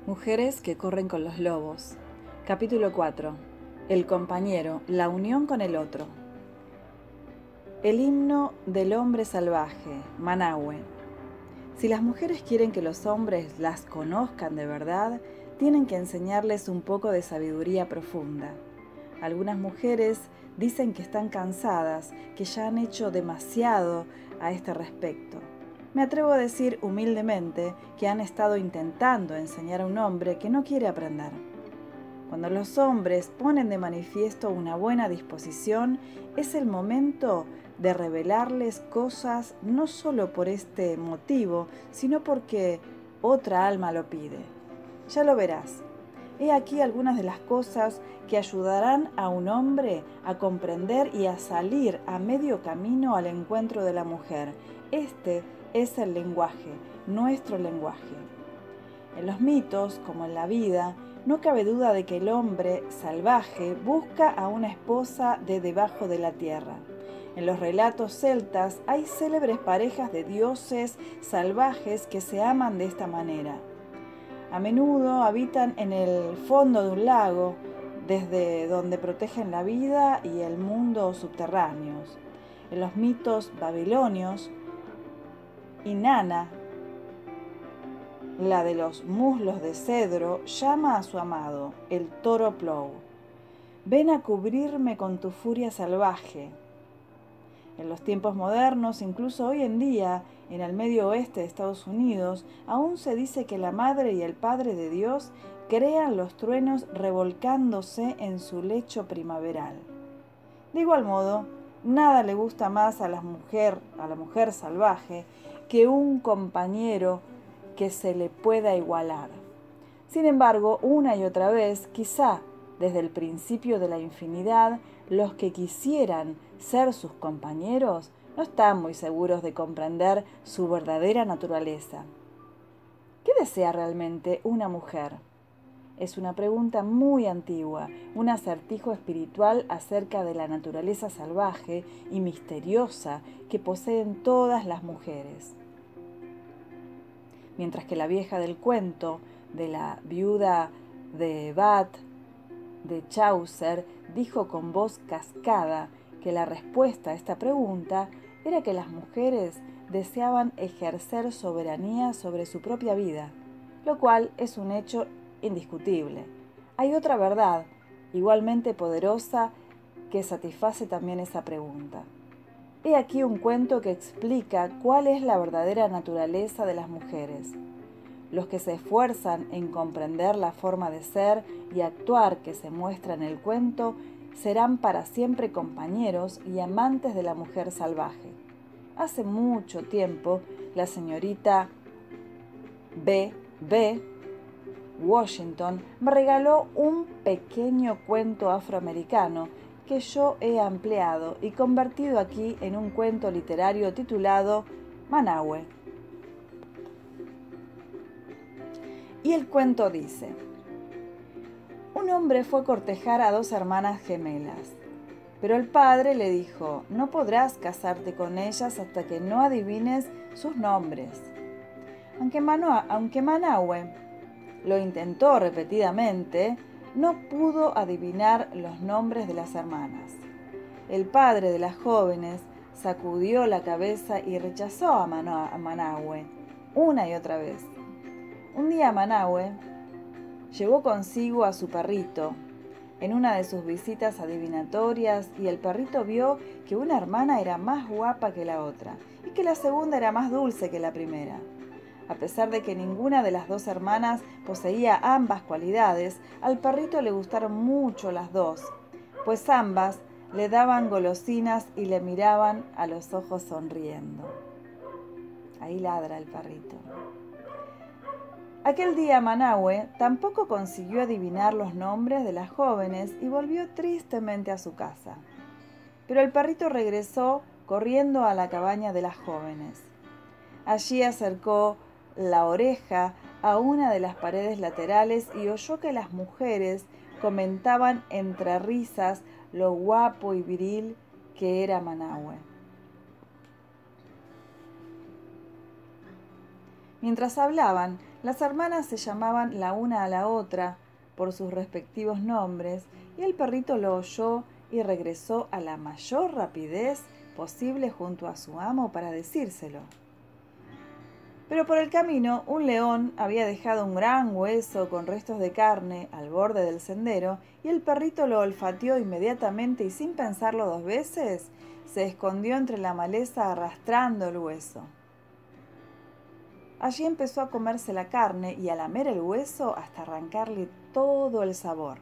Mujeres que corren con los lobos. Capítulo 4. El compañero, la unión con el otro. El himno del hombre salvaje, Manahue. Si las mujeres quieren que los hombres las conozcan de verdad, tienen que enseñarles un poco de sabiduría profunda. Algunas mujeres dicen que están cansadas, que ya han hecho demasiado a este respecto. Me atrevo a decir humildemente que han estado intentando enseñar a un hombre que no quiere aprender. Cuando los hombres ponen de manifiesto una buena disposición, es el momento de revelarles cosas no solo por este motivo, sino porque otra alma lo pide. Ya lo verás. He aquí algunas de las cosas que ayudarán a un hombre a comprender y a salir a medio camino al encuentro de la mujer. Este es el lenguaje, nuestro lenguaje. En los mitos, como en la vida, no cabe duda de que el hombre salvaje busca a una esposa de debajo de la tierra. En los relatos celtas hay célebres parejas de dioses salvajes que se aman de esta manera. A menudo habitan en el fondo de un lago, desde donde protegen la vida y el mundo subterráneos. En los mitos babilonios, Inanna, la de los muslos de cedro, llama a su amado, el toro Plou. Ven a cubrirme con tu furia salvaje. En los tiempos modernos, incluso hoy en día, en el medio oeste de Estados Unidos, aún se dice que la madre y el padre de Dios crean los truenos revolcándose en su lecho primaveral. De igual modo, nada le gusta más a la mujer salvaje que un compañero que se le pueda igualar. Sin embargo, una y otra vez, quizá desde el principio de la infinidad, los que quisieran ser sus compañeros no están muy seguros de comprender su verdadera naturaleza. ¿Qué desea realmente una mujer? Es una pregunta muy antigua, un acertijo espiritual acerca de la naturaleza salvaje y misteriosa que poseen todas las mujeres. Mientras que la vieja del cuento de la viuda de Bath de Chaucer dijo con voz cascada que la respuesta a esta pregunta era que las mujeres deseaban ejercer soberanía sobre su propia vida, lo cual es un hecho indiscutible. Hay otra verdad, igualmente poderosa, que satisface también esa pregunta. He aquí un cuento que explica cuál es la verdadera naturaleza de las mujeres. Los que se esfuerzan en comprender la forma de ser y actuar que se muestra en el cuento serán para siempre compañeros y amantes de la mujer salvaje. Hace mucho tiempo, la señorita B. Washington me regaló un pequeño cuento afroamericano que yo he ampliado y convertido aquí en un cuento literario titulado Manahue. Y el cuento dice: un hombre fue a cortejar a dos hermanas gemelas, pero el padre le dijo: no podrás casarte con ellas hasta que no adivines sus nombres. Aunque Manahue lo intentó repetidamente, no pudo adivinar los nombres de las hermanas. El padre de las jóvenes sacudió la cabeza y rechazó a Manahue una y otra vez. Un día Manahue llevó consigo a su perrito en una de sus visitas adivinatorias y el perrito vio que una hermana era más guapa que la otra y que la segunda era más dulce que la primera. A pesar de que ninguna de las dos hermanas poseía ambas cualidades, al perrito le gustaron mucho las dos, pues ambas le daban golosinas y le miraban a los ojos sonriendo. Ahí ladra el perrito. Aquel día Manahue tampoco consiguió adivinar los nombres de las jóvenes y volvió tristemente a su casa. Pero el perrito regresó corriendo a la cabaña de las jóvenes. Allí acercó la oreja a una de las paredes laterales y oyó que las mujeres comentaban entre risas lo guapo y viril que era Manahue. Mientras hablaban, Las hermanas se llamaban la una a la otra por sus respectivos nombres y el perrito lo oyó y regresó a la mayor rapidez posible junto a su amo para decírselo. Pero por el camino un león había dejado un gran hueso con restos de carne al borde del sendero y el perrito lo olfateó inmediatamente y sin pensarlo dos veces se escondió entre la maleza arrastrando el hueso. Allí empezó a comerse la carne y a lamer el hueso hasta arrancarle todo el sabor.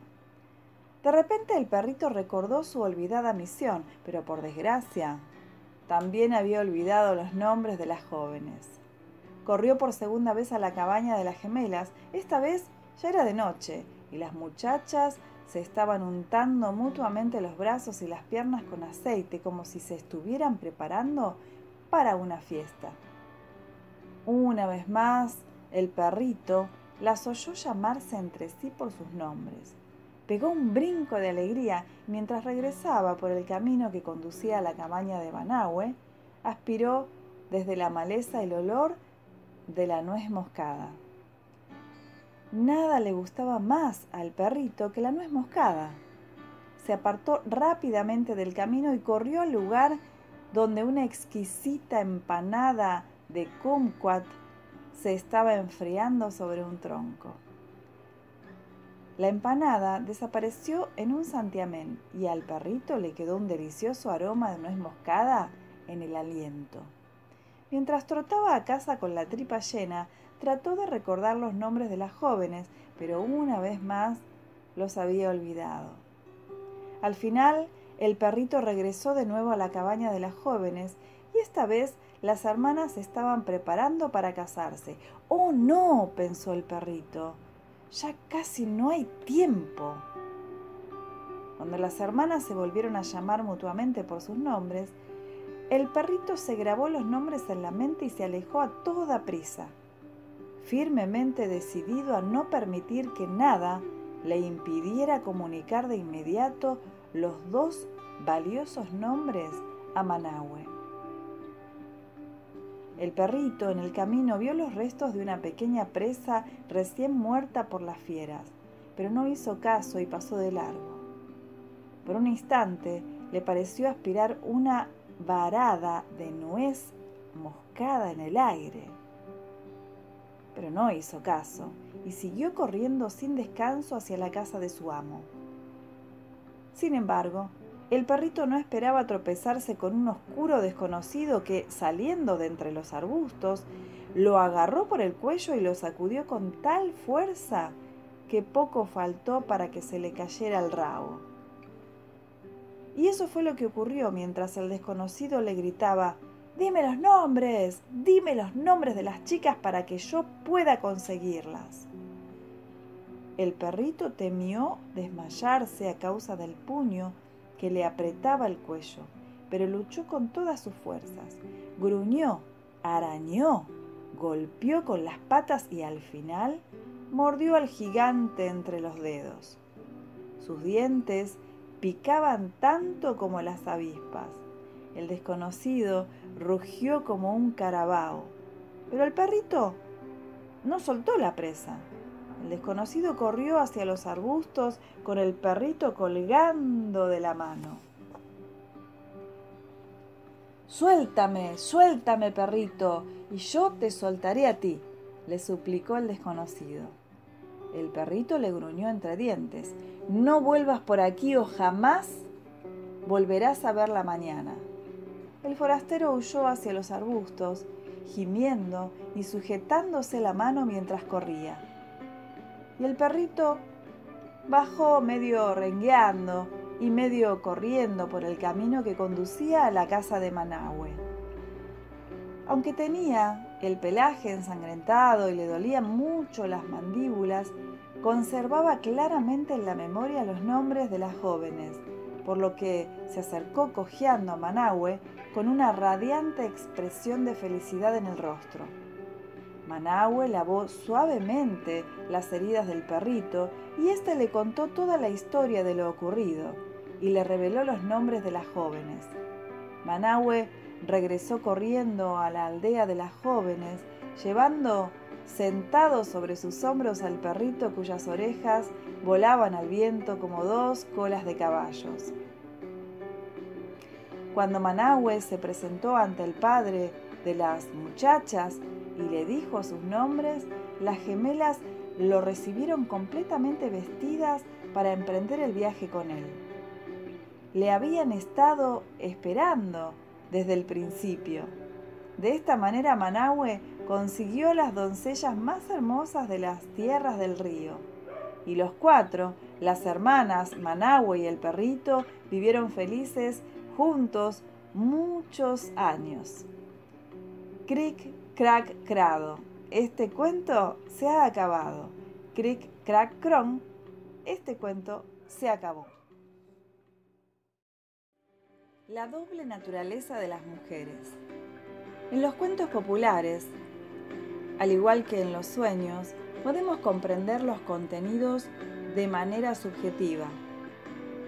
De repente el perrito recordó su olvidada misión, pero por desgracia también había olvidado los nombres de las jóvenes. Corrió por segunda vez a la cabaña de las gemelas. Esta vez ya era de noche y las muchachas se estaban untando mutuamente los brazos y las piernas con aceite como si se estuvieran preparando para una fiesta. Una vez más, el perrito las oyó llamarse entre sí por sus nombres. Pegó un brinco de alegría y mientras regresaba por el camino que conducía a la cabaña de Manahue, aspiró desde la maleza el olor de la nuez moscada. Nada le gustaba más al perrito que la nuez moscada. Se apartó rápidamente del camino y corrió al lugar donde una exquisita empanada de kumquat se estaba enfriando sobre un tronco. La empanada desapareció en un santiamén y al perrito le quedó un delicioso aroma de nuez moscada en el aliento. Mientras trotaba a casa con la tripa llena, trató de recordar los nombres de las jóvenes, pero una vez más los había olvidado. Al final, el perrito regresó de nuevo a la cabaña de las jóvenes y esta vez las hermanas se estaban preparando para casarse. ¡Oh, no!, pensó el perrito. Ya casi no hay tiempo. Cuando las hermanas se volvieron a llamar mutuamente por sus nombres, el perrito se grabó los nombres en la mente y se alejó a toda prisa, firmemente decidido a no permitir que nada le impidiera comunicar de inmediato los dos valiosos nombres a Manahue. El perrito en el camino vio los restos de una pequeña presa recién muerta por las fieras, pero no hizo caso y pasó de largo. Por un instante le pareció aspirar una varada de nuez moscada en el aire, pero no hizo caso y siguió corriendo sin descanso hacia la casa de su amo. Sin embargo, el perrito no esperaba tropezarse con un oscuro desconocido que, saliendo de entre los arbustos, lo agarró por el cuello y lo sacudió con tal fuerza que poco faltó para que se le cayera el rabo. Y eso fue lo que ocurrió mientras el desconocido le gritaba: «¡Dime los nombres! ¡Dime los nombres de las chicas para que yo pueda conseguirlas!». El perrito temió desmayarse a causa del puño que le apretaba el cuello, pero luchó con todas sus fuerzas. Gruñó, arañó, golpeó con las patas y al final mordió al gigante entre los dedos. Sus dientes picaban tanto como las avispas. El desconocido rugió como un carabao, pero el perrito no soltó la presa. El desconocido corrió hacia los arbustos con el perrito colgando de la mano. «Suéltame, suéltame, perrito, y yo te soltaré a ti», le suplicó el desconocido. El perrito le gruñó entre dientes: «No vuelvas por aquí o jamás volverás a ver la mañana». El forastero huyó hacia los arbustos, gimiendo y sujetándose la mano mientras corría. Y el perrito bajó medio rengueando y medio corriendo por el camino que conducía a la casa de Manahue. Aunque tenía el pelaje ensangrentado y le dolían mucho las mandíbulas, conservaba claramente en la memoria los nombres de las jóvenes, por lo que se acercó cojeando a Manahue con una radiante expresión de felicidad en el rostro. Manahue lavó suavemente las heridas del perrito y éste le contó toda la historia de lo ocurrido y le reveló los nombres de las jóvenes. Manahue regresó corriendo a la aldea de las jóvenes, llevando sentado sobre sus hombros al perrito cuyas orejas volaban al viento como dos colas de caballos. Cuando Manahue se presentó ante el padre de las muchachas y le dijo sus nombres, las gemelas lo recibieron completamente vestidas para emprender el viaje con él. Le habían estado esperando desde el principio. De esta manera Manahue consiguió las doncellas más hermosas de las tierras del río. Y los cuatro, las hermanas Manahue y el perrito, vivieron felices juntos muchos años. Cric, crac, crado. Este cuento se ha acabado. Cric, crac, cron. Este cuento se acabó. La doble naturaleza de las mujeres. En los cuentos populares, al igual que en los sueños, podemos comprender los contenidos de manera subjetiva,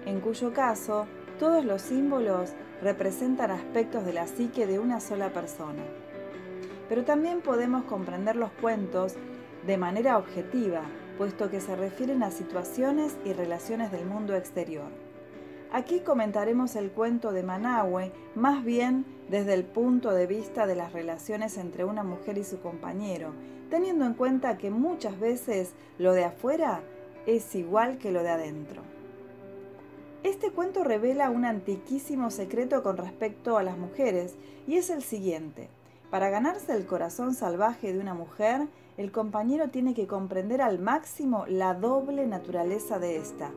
en cuyo caso todos los símbolos representan aspectos de la psique de una sola persona. Pero también podemos comprender los cuentos de manera objetiva, puesto que se refieren a situaciones y relaciones del mundo exterior. Aquí comentaremos el cuento de Manahue más bien desde el punto de vista de las relaciones entre una mujer y su compañero, teniendo en cuenta que muchas veces lo de afuera es igual que lo de adentro. Este cuento revela un antiquísimo secreto con respecto a las mujeres y es el siguiente. Para ganarse el corazón salvaje de una mujer, el compañero tiene que comprender al máximo la doble naturaleza de ésta.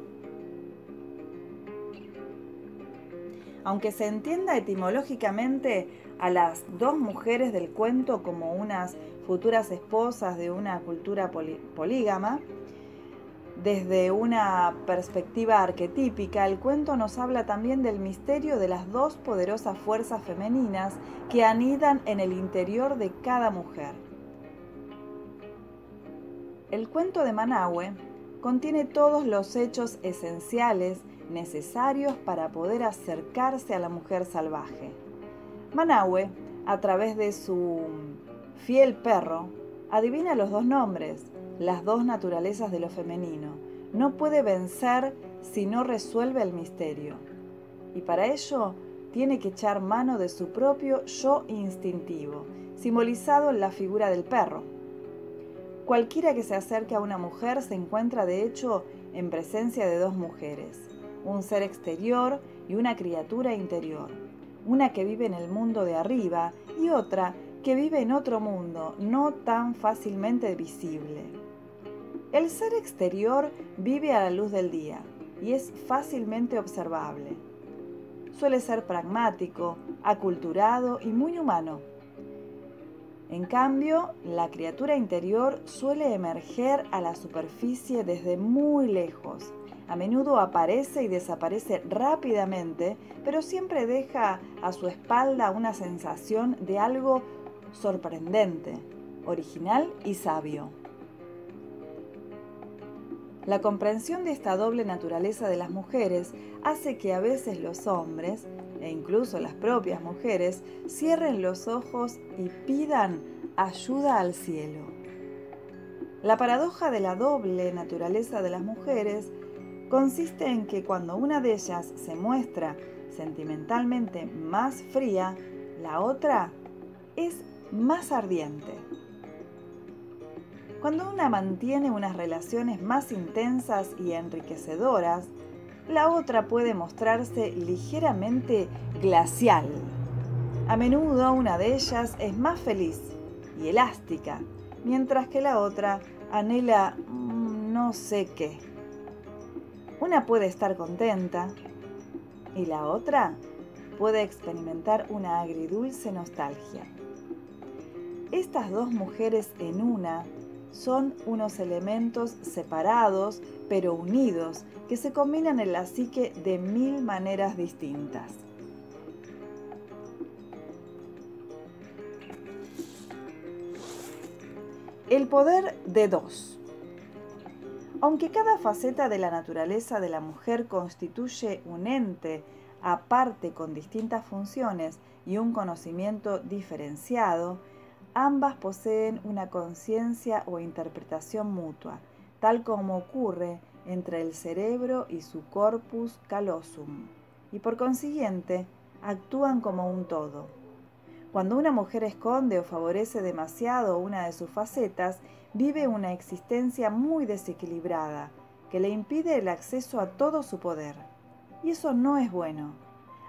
Aunque se entienda etimológicamente a las dos mujeres del cuento como unas futuras esposas de una cultura polígama, desde una perspectiva arquetípica, el cuento nos habla también del misterio de las dos poderosas fuerzas femeninas que anidan en el interior de cada mujer. El cuento de Manahue contiene todos los hechos esenciales necesarios para poder acercarse a la mujer salvaje. Manahue, a través de su fiel perro, adivina los dos nombres, las dos naturalezas de lo femenino. No puede vencer si no resuelve el misterio. Y para ello tiene que echar mano de su propio yo instintivo, simbolizado en la figura del perro. Cualquiera que se acerque a una mujer se encuentra de hecho en presencia de dos mujeres, un ser exterior y una criatura interior, una que vive en el mundo de arriba y otra que vive en otro mundo no tan fácilmente visible. El ser exterior vive a la luz del día y es fácilmente observable. Suele ser pragmático, aculturado y muy humano. En cambio, la criatura interior suele emerger a la superficie desde muy lejos. A menudo aparece y desaparece rápidamente, pero siempre deja a su espalda una sensación de algo sorprendente, original y sabio. La comprensión de esta doble naturaleza de las mujeres hace que a veces los hombres, e incluso las propias mujeres, cierren los ojos y pidan ayuda al cielo. La paradoja de la doble naturaleza de las mujeres consiste en que cuando una de ellas se muestra sentimentalmente más fría, la otra es más ardiente. Cuando una mantiene unas relaciones más intensas y enriquecedoras, la otra puede mostrarse ligeramente glacial. A menudo una de ellas es más feliz y elástica, mientras que la otra anhela no sé qué. Una puede estar contenta y la otra puede experimentar una agridulce nostalgia. Estas dos mujeres en una son unos elementos separados pero unidos que se combinan en la psique de mil maneras distintas. El poder de dos. Aunque cada faceta de la naturaleza de la mujer constituye un ente aparte con distintas funciones y un conocimiento diferenciado, ambas poseen una conciencia o interpretación mutua, tal como ocurre entre el cerebro y su corpus callosum, y por consiguiente actúan como un todo. Cuando una mujer esconde o favorece demasiado una de sus facetas, vive una existencia muy desequilibrada, que le impide el acceso a todo su poder. Y eso no es bueno.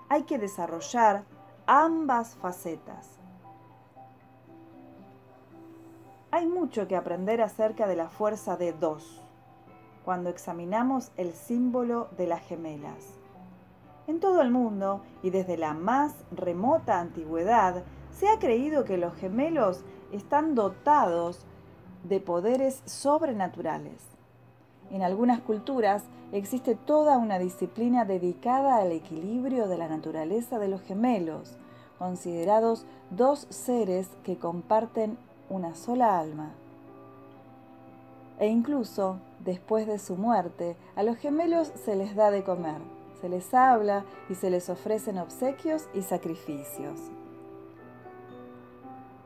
Hay que desarrollar ambas facetas. Hay mucho que aprender acerca de la fuerza de dos, cuando examinamos el símbolo de las gemelas. En todo el mundo, y desde la más remota antigüedad, se ha creído que los gemelos están dotados de poderes sobrenaturales. En algunas culturas existe toda una disciplina dedicada al equilibrio de la naturaleza de los gemelos, considerados dos seres que comparten una sola alma. E incluso, después de su muerte, a los gemelos se les da de comer, se les habla y se les ofrecen obsequios y sacrificios.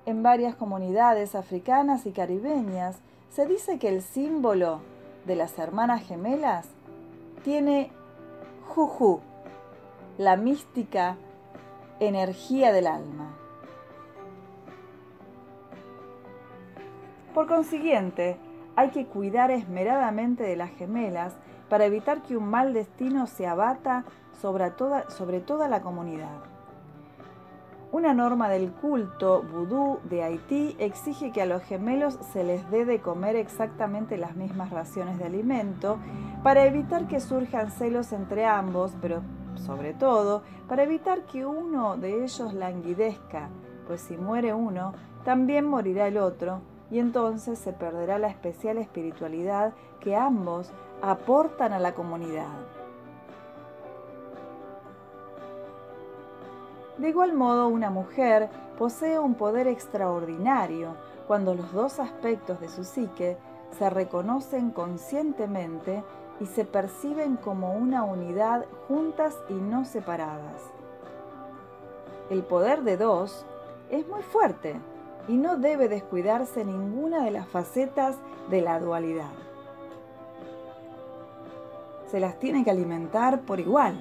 En varias comunidades africanas y caribeñas se dice que el símbolo de las hermanas gemelas tiene juju, la mística energía del alma. Por consiguiente, hay que cuidar esmeradamente de las gemelas para evitar que un mal destino se abata sobre toda la comunidad. Una norma del culto vudú de Haití exige que a los gemelos se les dé de comer exactamente las mismas raciones de alimento para evitar que surjan celos entre ambos, pero sobre todo para evitar que uno de ellos languidezca, pues si muere uno, también morirá el otro, y entonces se perderá la especial espiritualidad que ambos aportan a la comunidad. De igual modo, una mujer posee un poder extraordinario cuando los dos aspectos de su psique se reconocen conscientemente y se perciben como una unidad juntas y no separadas. El poder de dos es muy fuerte y no debe descuidarse ninguna de las facetas de la dualidad. Se las tiene que alimentar por igual,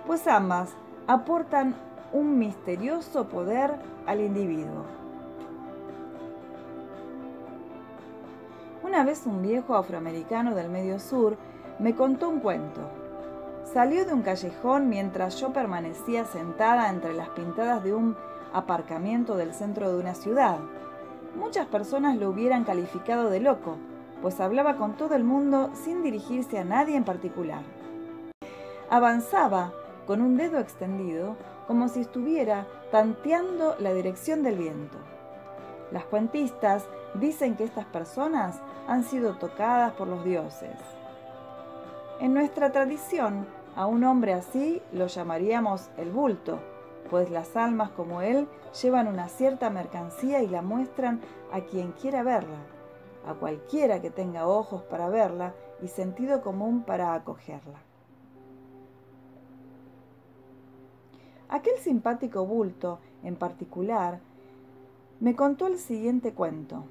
pues ambas aportan un misterioso poder al individuo. Una vez un viejo afroamericano del Medio Sur me contó un cuento. Salió de un callejón mientras yo permanecía sentada entre las pintadas de un aparcamiento del centro de una ciudad. Muchas personas lo hubieran calificado de loco, pues hablaba con todo el mundo sin dirigirse a nadie en particular. Avanzaba con un dedo extendido, como si estuviera tanteando la dirección del viento. Las cuentistas dicen que estas personas han sido tocadas por los dioses. En nuestra tradición, a un hombre así lo llamaríamos el bulto, pues las almas como él llevan una cierta mercancía y la muestran a quien quiera verla, a cualquiera que tenga ojos para verla y sentido común para acogerla. Aquel simpático bulto, en particular, me contó el siguiente cuento.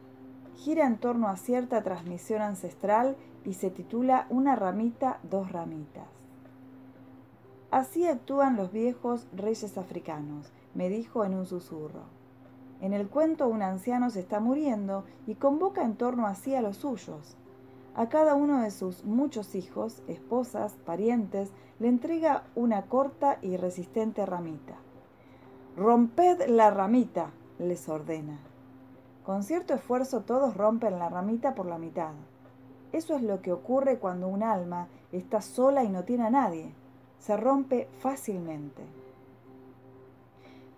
Gira en torno a cierta transmisión ancestral y se titula Una ramita, dos ramitas. Así actúan los viejos reyes africanos, me dijo en un susurro. En el cuento un anciano se está muriendo y convoca en torno a sí a los suyos. A cada uno de sus muchos hijos, esposas, parientes, le entrega una corta y resistente ramita. «Romped la ramita», les ordena. Con cierto esfuerzo todos rompen la ramita por la mitad. Eso es lo que ocurre cuando un alma está sola y no tiene a nadie. Se rompe fácilmente.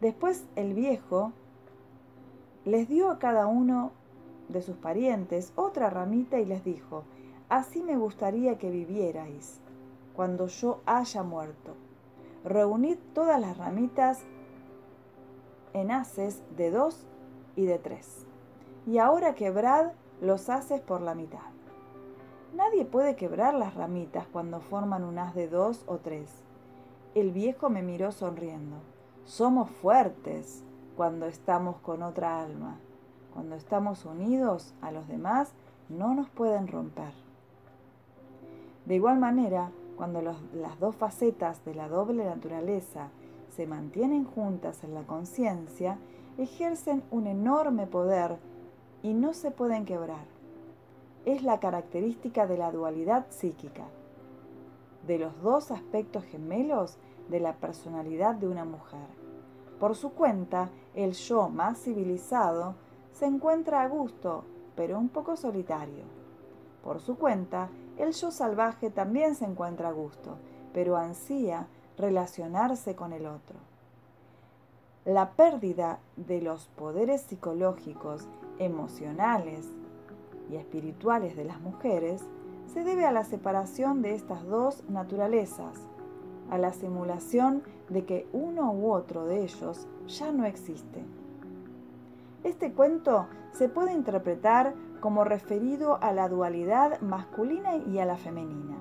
Después el viejo les dio a cada uno de sus parientes otra ramita y les dijo: «Así me gustaría que vivierais cuando yo haya muerto. Reunid todas las ramitas en haces de 2 y de 3, y ahora quebrad los haces por la mitad». Nadie puede quebrar las ramitas cuando forman un haz de 2 o 3. El viejo me miró sonriendo. «Somos fuertes», cuando estamos con otra alma. Cuando estamos unidos a los demás, no nos pueden romper. De igual manera, cuando las dos facetas de la doble naturaleza se mantienen juntas en la conciencia, ejercen un enorme poder y no se pueden quebrar. Es la característica de la dualidad psíquica, de los dos aspectos gemelos de la personalidad de una mujer. Por su cuenta, el yo más civilizado se encuentra a gusto, pero un poco solitario. Por su cuenta, el yo salvaje también se encuentra a gusto, pero ansía relacionarse con el otro. La pérdida de los poderes psicológicos, emocionales y espirituales de las mujeres se debe a la separación de estas dos naturalezas, a la simulación de que uno u otro de ellos ya no existe. Este cuento se puede interpretar como referido a la dualidad masculina y a la femenina.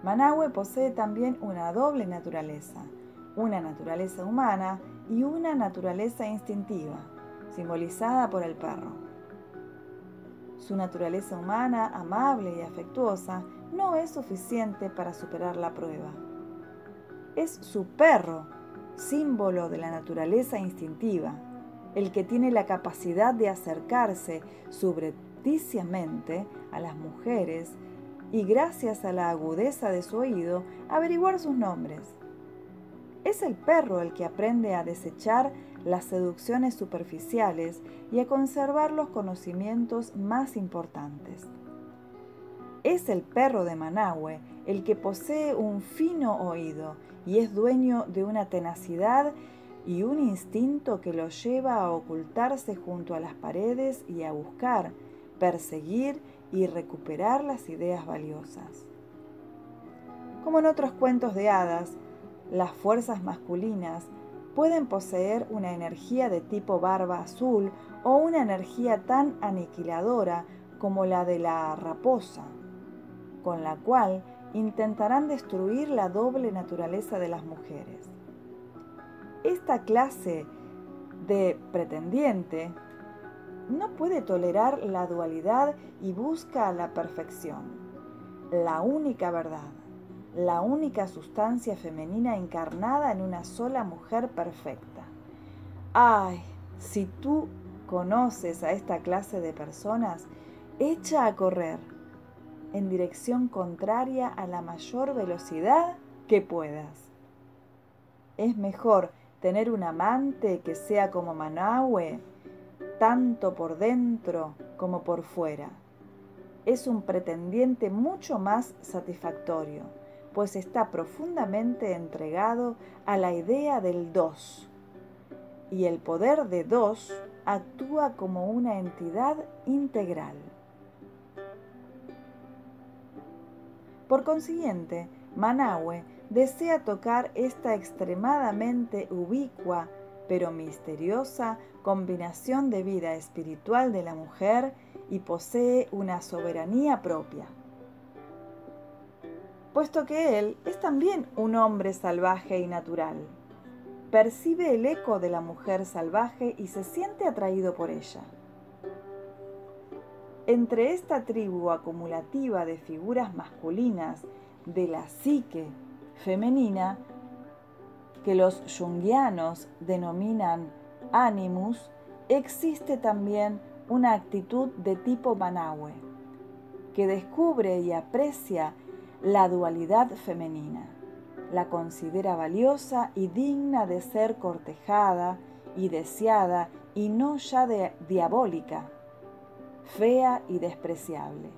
Manaue posee también una doble naturaleza, una naturaleza humana y una naturaleza instintiva, simbolizada por el perro. Su naturaleza humana, amable y afectuosa, no es suficiente para superar la prueba. Es su perro, símbolo de la naturaleza instintiva, el que tiene la capacidad de acercarse subrepticiamente a las mujeres y, gracias a la agudeza de su oído, averiguar sus nombres. Es el perro el que aprende a desechar las seducciones superficiales y a conservar los conocimientos más importantes. Es el perro de Manaue el que posee un fino oído y es dueño de una tenacidad y un instinto que lo lleva a ocultarse junto a las paredes y a buscar, perseguir y recuperar las ideas valiosas. Como en otros cuentos de hadas, las fuerzas masculinas pueden poseer una energía de tipo barba azul o una energía tan aniquiladora como la de la raposa, con la cual intentarán destruir la doble naturaleza de las mujeres. Esta clase de pretendiente no puede tolerar la dualidad y busca la perfección, la única verdad, la única sustancia femenina encarnada en una sola mujer perfecta. ¡Ay! Si tú conoces a esta clase de personas, echa a correr en dirección contraria a la mayor velocidad que puedas. Es mejor tener un amante que sea como Manaue, tanto por dentro como por fuera. Es un pretendiente mucho más satisfactorio, pues está profundamente entregado a la idea del dos, y el poder de dos actúa como una entidad integral. Por consiguiente, Manaue desea tocar esta extremadamente ubicua pero misteriosa combinación de vida espiritual de la mujer y posee una soberanía propia, puesto que él es también un hombre salvaje y natural. Percibe el eco de la mujer salvaje y se siente atraído por ella. Entre esta tribu acumulativa de figuras masculinas de la psique femenina, que los junguianos denominan animus, existe también una actitud de tipo Manaue, que descubre y aprecia la dualidad femenina, la considera valiosa y digna de ser cortejada y deseada y no ya diabólica, fea y despreciable.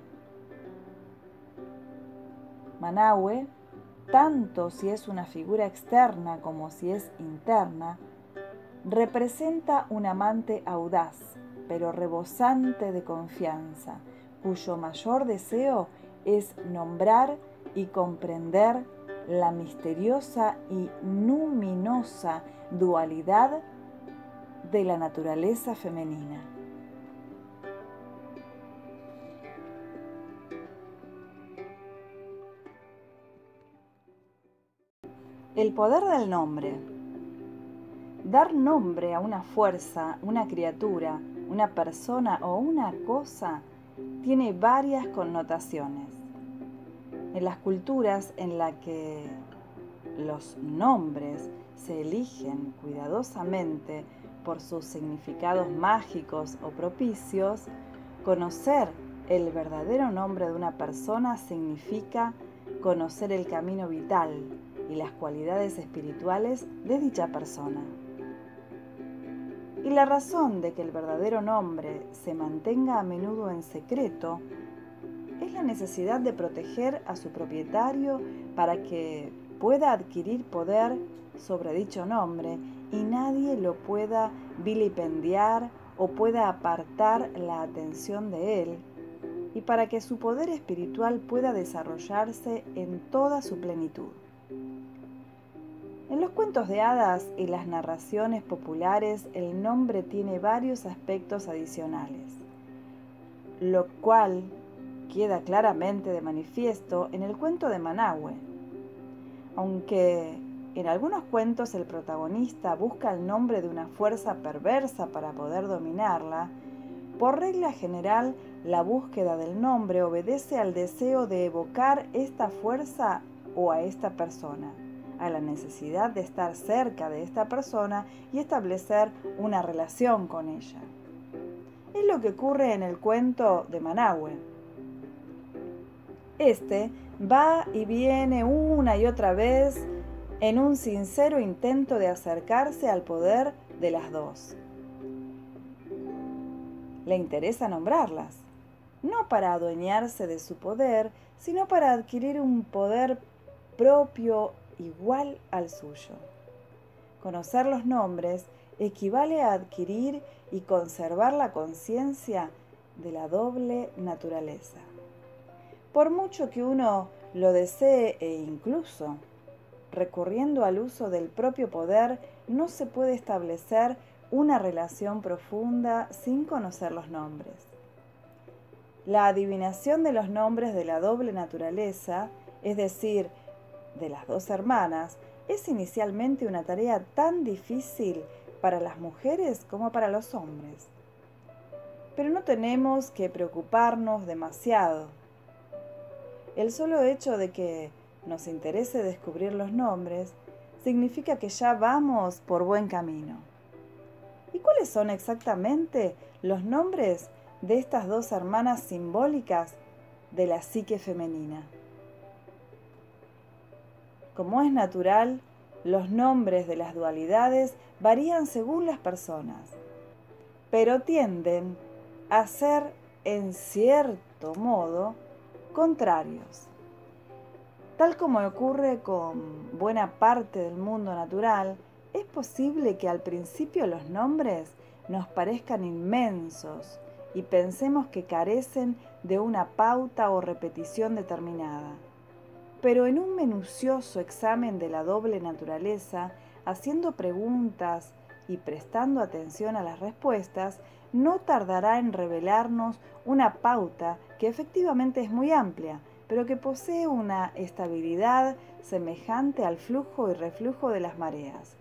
Manaue, tanto si es una figura externa como si es interna, representa un amante audaz, pero rebosante de confianza, cuyo mayor deseo es nombrar y comprender la misteriosa y luminosa dualidad de la naturaleza femenina. El poder del nombre. Dar nombre a una fuerza, una criatura, una persona o una cosa tiene varias connotaciones. En las culturas en las que los nombres se eligen cuidadosamente por sus significados mágicos o propicios, conocer el verdadero nombre de una persona significa conocer el camino vital y las cualidades espirituales de dicha persona. Y la razón de que el verdadero nombre se mantenga a menudo en secreto es la necesidad de proteger a su propietario para que pueda adquirir poder sobre dicho nombre y nadie lo pueda vilipendiar o pueda apartar la atención de él, y para que su poder espiritual pueda desarrollarse en toda su plenitud. En los cuentos de hadas y las narraciones populares, el nombre tiene varios aspectos adicionales, lo cual queda claramente de manifiesto en el cuento de Manahue. Aunque en algunos cuentos el protagonista busca el nombre de una fuerza perversa para poder dominarla, por regla general la búsqueda del nombre obedece al deseo de evocar esta fuerza o a esta persona, a la necesidad de estar cerca de esta persona y establecer una relación con ella. Es lo que ocurre en el cuento de Manahue. Este va y viene una y otra vez en un sincero intento de acercarse al poder de las dos. Le interesa nombrarlas, no para adueñarse de su poder, sino para adquirir un poder propio igual al suyo. Conocer los nombres equivale a adquirir y conservar la conciencia de la doble naturaleza. Por mucho que uno lo desee e incluso recurriendo al uso del propio poder, no se puede establecer una relación profunda sin conocer los nombres. La adivinación de los nombres de la doble naturaleza, es decir, de las dos hermanas, es inicialmente una tarea tan difícil para las mujeres como para los hombres. Pero no tenemos que preocuparnos demasiado. El solo hecho de que nos interese descubrir los nombres significa que ya vamos por buen camino. ¿Y cuáles son exactamente los nombres de estas dos hermanas simbólicas de la psique femenina? Como es natural, los nombres de las dualidades varían según las personas, pero tienden a ser, en cierto modo, contrarios. Tal como ocurre con buena parte del mundo natural, es posible que al principio los nombres nos parezcan inmensos y pensemos que carecen de una pauta o repetición determinada. Pero en un minucioso examen de la doble naturaleza, haciendo preguntas y prestando atención a las respuestas, no tardará en revelarnos una pauta que efectivamente es muy amplia, pero que posee una estabilidad semejante al flujo y reflujo de las mareas.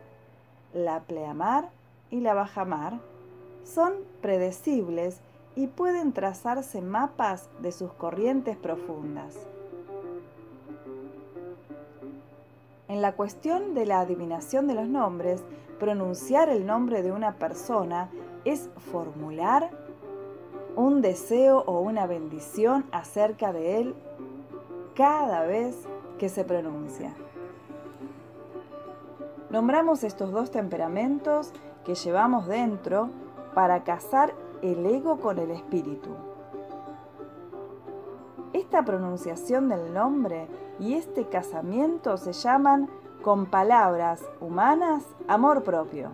La pleamar y la bajamar son predecibles y pueden trazarse mapas de sus corrientes profundas. En la cuestión de la adivinación de los nombres, pronunciar el nombre de una persona es formular un deseo o una bendición acerca de él cada vez que se pronuncia. Nombramos estos dos temperamentos que llevamos dentro para casar el ego con el espíritu. Esta pronunciación del nombre y este casamiento se llaman, con palabras humanas, amor propio.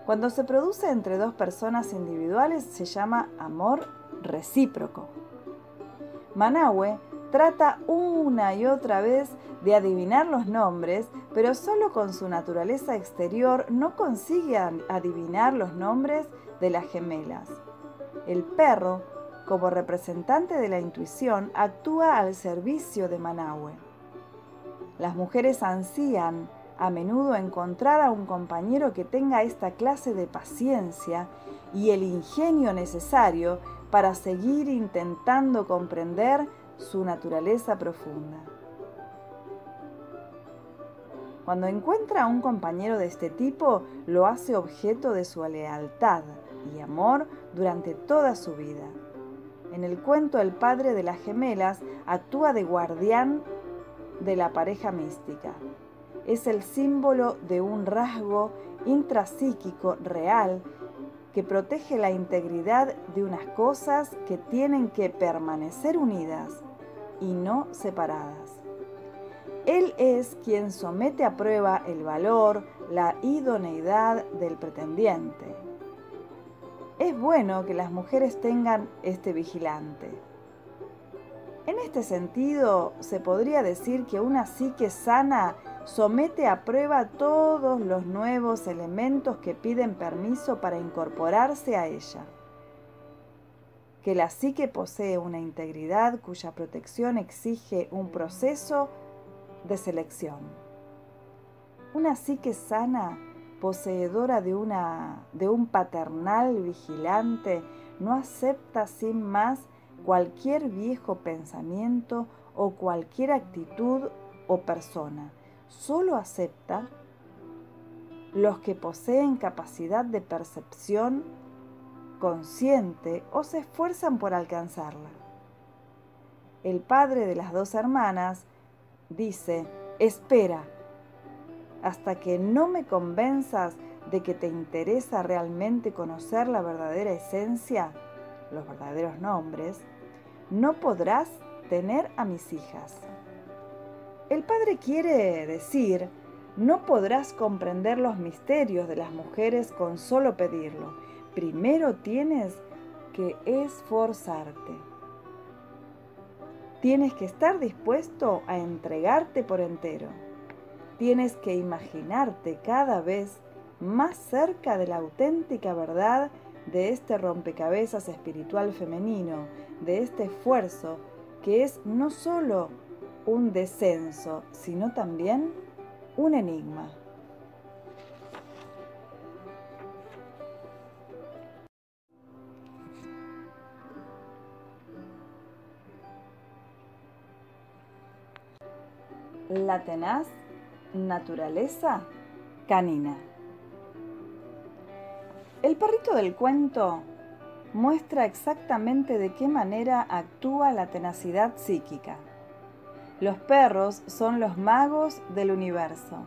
Cuando se produce entre dos personas individuales se llama amor recíproco. Manahue trata una y otra vez de adivinar los nombres, pero solo con su naturaleza exterior no consigue adivinar los nombres de las gemelas. El perro, como representante de la intuición, actúa al servicio de Manahue. Las mujeres ansían a menudo encontrar a un compañero que tenga esta clase de paciencia y el ingenio necesario para seguir intentando comprender su naturaleza profunda. Cuando encuentra a un compañero de este tipo, lo hace objeto de su lealtad y amor durante toda su vida. En el cuento, el padre de las gemelas actúa de guardián de la pareja mística. Es el símbolo de un rasgo intrapsíquico real que protege la integridad de unas cosas que tienen que permanecer unidas y no separadas. Él es quien somete a prueba el valor, la idoneidad del pretendiente. Es bueno que las mujeres tengan este vigilante. En este sentido, se podría decir que una psique sana somete a prueba todos los nuevos elementos que piden permiso para incorporarse a ella. Que la psique posee una integridad cuya protección exige un proceso de selección. Una psique sana, poseedora de un paternal vigilante, no acepta sin más cualquier viejo pensamiento o cualquier actitud o persona. Solo acepta los que poseen capacidad de percepción consciente o se esfuerzan por alcanzarla. El padre de las dos hermanas dice: espera, hasta que no me convenzas de que te interesa realmente conocer la verdadera esencia, los verdaderos nombres, no podrás tener a mis hijas. El padre quiere decir, no podrás comprender los misterios de las mujeres con solo pedirlo. Primero tienes que esforzarte. Tienes que estar dispuesto a entregarte por entero. Tienes que imaginarte cada vez más cerca de la auténtica verdad de este rompecabezas espiritual femenino, de este esfuerzo que es no solo un descenso, sino también un enigma. La tenaz naturaleza canina. El perrito del cuento muestra exactamente de qué manera actúa la tenacidad psíquica. Los perros son los magos del universo.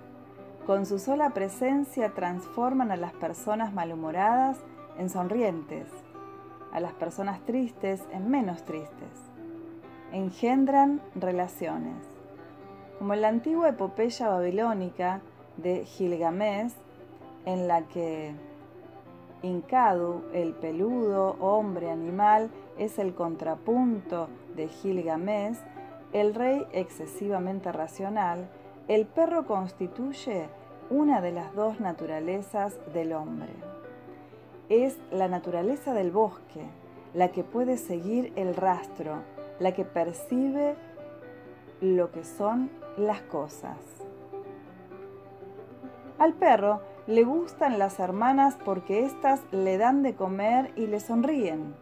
Con su sola presencia transforman a las personas malhumoradas en sonrientes, a las personas tristes en menos tristes. Engendran relaciones. Como en la antigua epopeya babilónica de Gilgamesh, en la que Enkidu, el peludo hombre animal, es el contrapunto de Gilgamesh, el rey excesivamente racional, el perro constituye una de las dos naturalezas del hombre. Es la naturaleza del bosque, la que puede seguir el rastro, la que percibe lo que son las cosas. Al perro le gustan las hermanas porque éstas le dan de comer y le sonríen.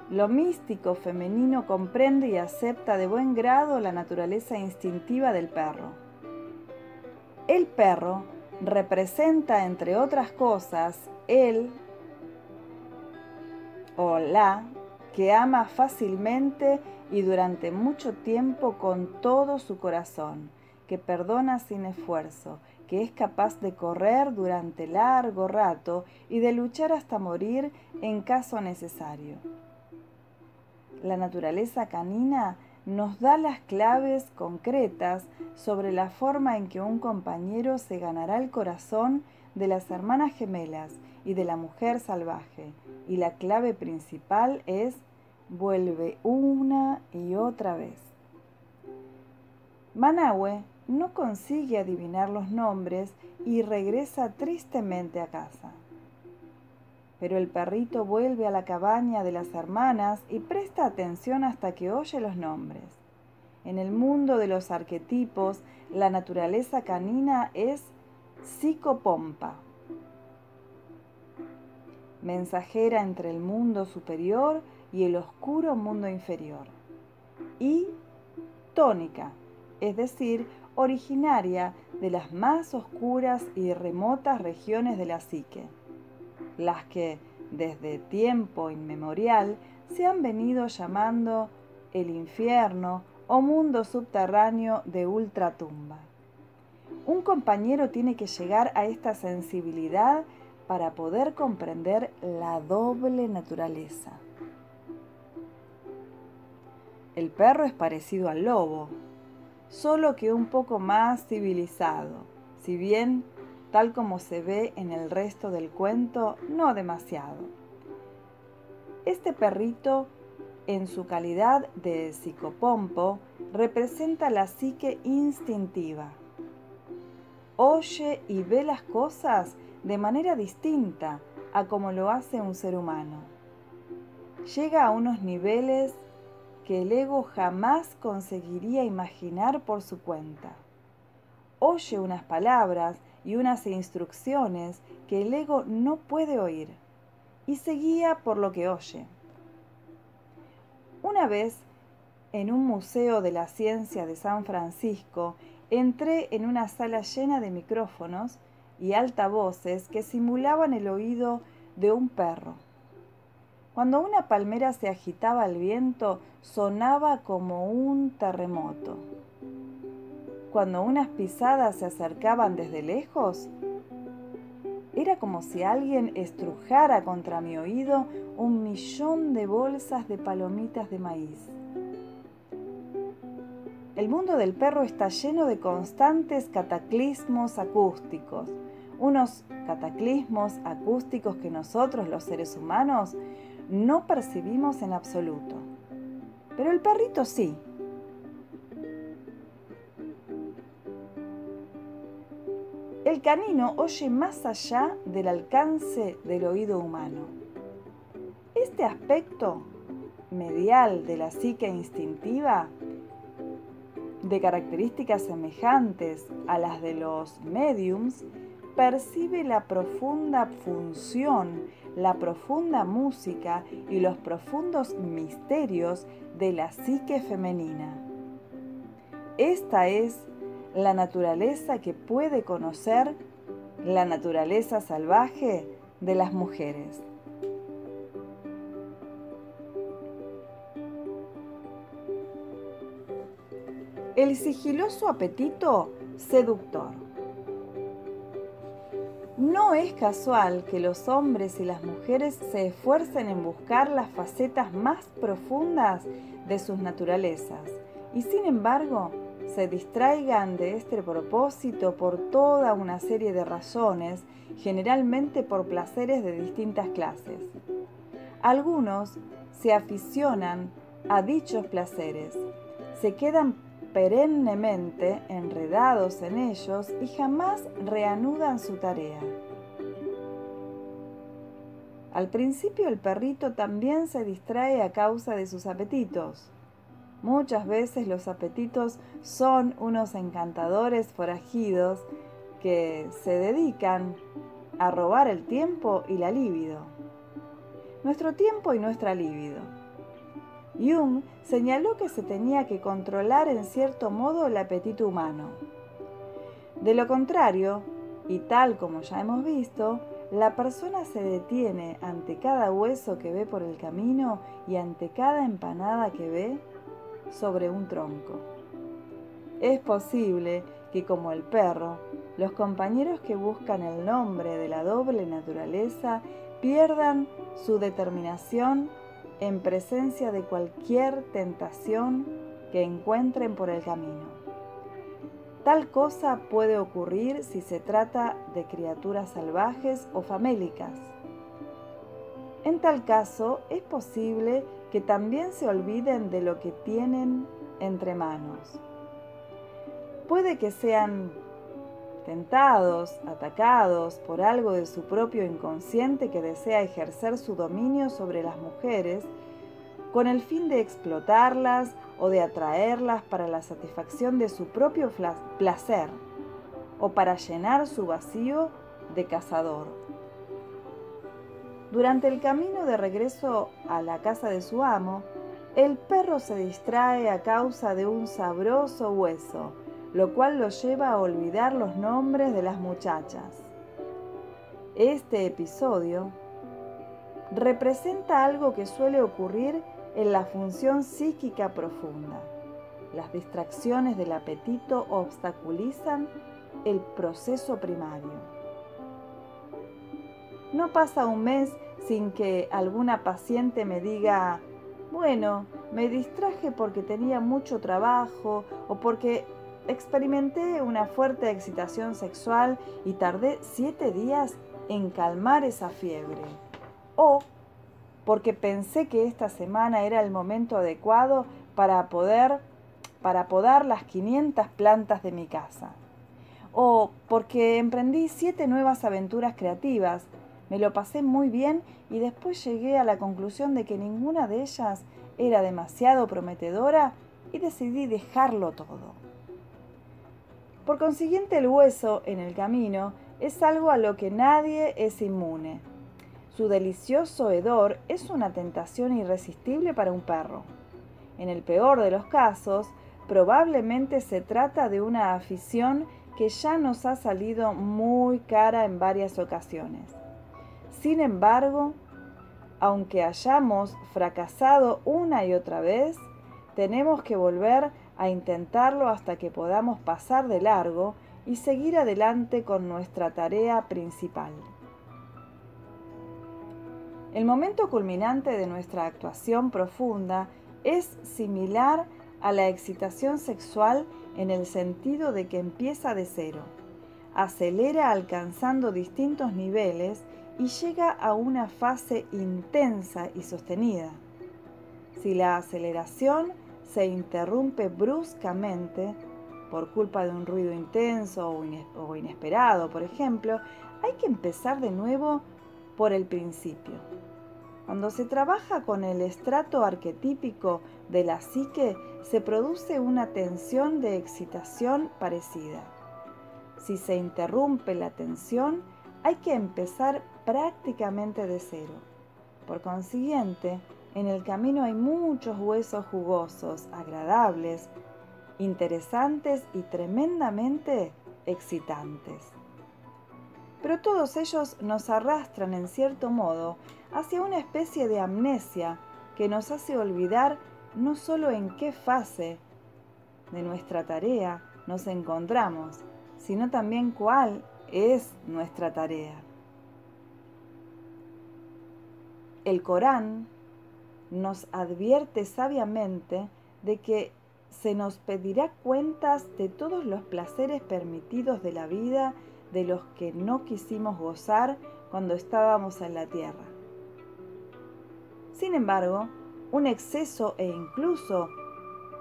Lo místico femenino comprende y acepta de buen grado la naturaleza instintiva del perro. El perro representa, entre otras cosas, el o la que ama fácilmente y durante mucho tiempo con todo su corazón, que perdona sin esfuerzo, que es capaz de correr durante largo rato y de luchar hasta morir en caso necesario. La naturaleza canina nos da las claves concretas sobre la forma en que un compañero se ganará el corazón de las hermanas gemelas y de la mujer salvaje, y la clave principal es: vuelve una y otra vez. Manaue no consigue adivinar los nombres y regresa tristemente a casa. Pero el perrito vuelve a la cabaña de las hermanas y presta atención hasta que oye los nombres. En el mundo de los arquetipos, la naturaleza canina es psicopompa, mensajera entre el mundo superior y el oscuro mundo inferior, y tónica, es decir, originaria de las más oscuras y remotas regiones de la psique, las que desde tiempo inmemorial se han venido llamando el infierno o mundo subterráneo de ultratumba. Un compañero tiene que llegar a esta sensibilidad para poder comprender la doble naturaleza. El perro es parecido al lobo, solo que un poco más civilizado, si bien, tal como se ve en el resto del cuento, no demasiado. Este perrito, en su calidad de psicopompo, representa la psique instintiva. Oye y ve las cosas de manera distinta a como lo hace un ser humano. Llega a unos niveles que el ego jamás conseguiría imaginar por su cuenta. Oye unas palabras y unas instrucciones que el ego no puede oír y se guía por lo que oye. Una vez, en un museo de la ciencia de San Francisco, entré en una sala llena de micrófonos y altavoces que simulaban el oído de un perro. Cuando una palmera se agitaba al viento, sonaba como un terremoto. Cuando unas pisadas se acercaban desde lejos, era como si alguien estrujara contra mi oído 1.000.000 de bolsas de palomitas de maíz. El mundo del perro está lleno de constantes cataclismos acústicos, unos cataclismos acústicos que nosotros, los seres humanos, no percibimos en absoluto. Pero el perrito sí. El canino oye más allá del alcance del oído humano. Este aspecto medial de la psique instintiva, de características semejantes a las de los médiums, percibe la profunda función, la profunda música y los profundos misterios de la psique femenina. Esta es la naturaleza que puede conocer la naturaleza salvaje de las mujeres. El sigiloso apetito seductor. No es casual que los hombres y las mujeres se esfuercen en buscar las facetas más profundas de sus naturalezas y, sin embargo, se distraigan de este propósito por toda una serie de razones, generalmente por placeres de distintas clases. Algunos se aficionan a dichos placeres, se quedan perennemente enredados en ellos y jamás reanudan su tarea. Al principio el perrito también se distrae a causa de sus apetitos. Muchas veces los apetitos son unos encantadores forajidos que se dedican a robar el tiempo y la libido. Nuestro tiempo y nuestra libido. Jung señaló que se tenía que controlar en cierto modo el apetito humano. De lo contrario, y tal como ya hemos visto, la persona se detiene ante cada hueso que ve por el camino y ante cada empanada que ve sobre un tronco. Es posible que, como el perro, los compañeros que buscan el nombre de la doble naturaleza pierdan su determinación en presencia de cualquier tentación que encuentren por el camino. Tal cosa puede ocurrir si se trata de criaturas salvajes o famélicas. En tal caso, es posible que también se olviden de lo que tienen entre manos. Puede que sean tentados, atacados por algo de su propio inconsciente que desea ejercer su dominio sobre las mujeres, con el fin de explotarlas o de atraerlas para la satisfacción de su propio placer o para llenar su vacío de cazador. Durante el camino de regreso a la casa de su amo, el perro se distrae a causa de un sabroso hueso, lo cual lo lleva a olvidar los nombres de las muchachas. Este episodio representa algo que suele ocurrir en la función psíquica profunda. Las distracciones del apetito obstaculizan el proceso primario. No pasa un mes sin que alguna paciente me diga: bueno, me distraje porque tenía mucho trabajo o porque experimenté una fuerte excitación sexual y tardé 7 días en calmar esa fiebre. O porque pensé que esta semana era el momento adecuado para podar las 500 plantas de mi casa. O porque emprendí 7 nuevas aventuras creativas, me lo pasé muy bien y después llegué a la conclusión de que ninguna de ellas era demasiado prometedora y decidí dejarlo todo. Por consiguiente, el hueso en el camino es algo a lo que nadie es inmune. Su delicioso hedor es una tentación irresistible para un perro. En el peor de los casos, probablemente se trata de una afición que ya nos ha salido muy cara en varias ocasiones. Sin embargo, aunque hayamos fracasado una y otra vez, tenemos que volver a intentarlo hasta que podamos pasar de largo y seguir adelante con nuestra tarea principal. El momento culminante de nuestra actuación profunda es similar a la excitación sexual en el sentido de que empieza de cero, acelera alcanzando distintos niveles y llega a una fase intensa y sostenida. Si la aceleración se interrumpe bruscamente por culpa de un ruido intenso o inesperado, por ejemplo, hay que empezar de nuevo por el principio. Cuando se trabaja con el estrato arquetípico de la psique, se produce una tensión de excitación parecida. Si se interrumpe la tensión, hay que empezar prácticamente de cero. Por consiguiente, en el camino hay muchos huesos jugosos, agradables, interesantes y tremendamente excitantes. Pero todos ellos nos arrastran en cierto modo hacia una especie de amnesia que nos hace olvidar no solo en qué fase de nuestra tarea nos encontramos, sino también cuál es nuestra tarea. El Corán nos advierte sabiamente de que se nos pedirá cuentas de todos los placeres permitidos de la vida de los que no quisimos gozar cuando estábamos en la tierra. Sin embargo, un exceso e incluso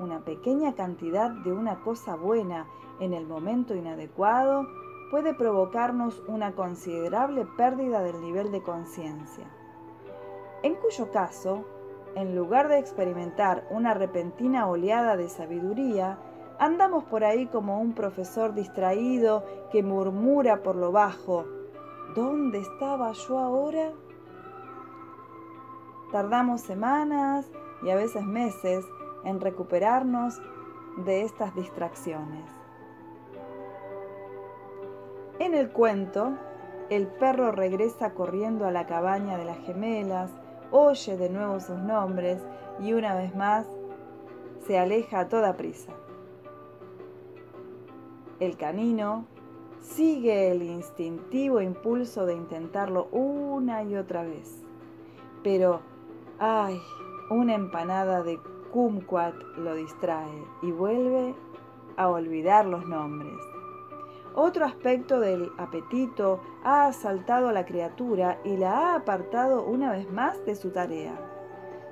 una pequeña cantidad de una cosa buena en el momento inadecuado puede provocarnos una considerable pérdida del nivel de conciencia, en cuyo caso, en lugar de experimentar una repentina oleada de sabiduría, andamos por ahí como un profesor distraído que murmura por lo bajo: ¿dónde estaba yo ahora? Tardamos semanas y a veces meses en recuperarnos de estas distracciones. En el cuento, el perro regresa corriendo a la cabaña de las gemelas, oye de nuevo sus nombres y una vez más se aleja a toda prisa. El canino sigue el instintivo impulso de intentarlo una y otra vez. Pero, ¡ay!, una empanada de kumquat lo distrae y vuelve a olvidar los nombres. Otro aspecto del apetito ha asaltado a la criatura y la ha apartado una vez más de su tarea.